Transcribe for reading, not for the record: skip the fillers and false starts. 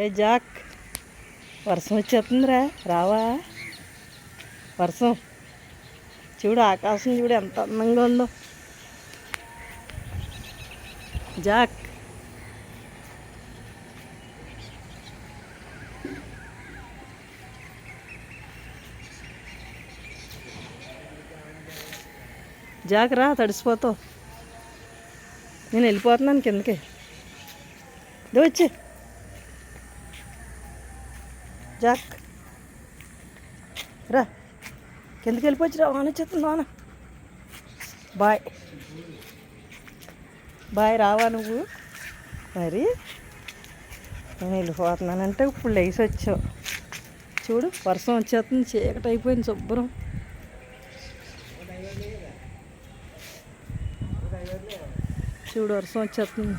ఏ Jack, వర్షం వచ్చేస్తుందిరా, రావా? వర్షం చూడు, ఆకాశం చూడు ఎంత అందంగా ఉందో. జాక్, జాక్ రా, తడిసిపోతావు. నేను వెళ్ళిపోతున్నాను కిందకి. ఇదో వచ్చి జాక్ రా, కిందకి వెళ్ళిపోవచ్చు. రా, వాన వచ్చేస్తుంది, వాన. బాయ్ బాయ్, రావా నువ్వు? మరి నేను వెళ్ళిపోతున్నానంటే ఇప్పుడు లేచి వచ్చావు. చూడు, వర్షం వచ్చేస్తుంది, చీకటి అయిపోయింది శుభ్రం. చూడు, వర్షం వచ్చేస్తుంది.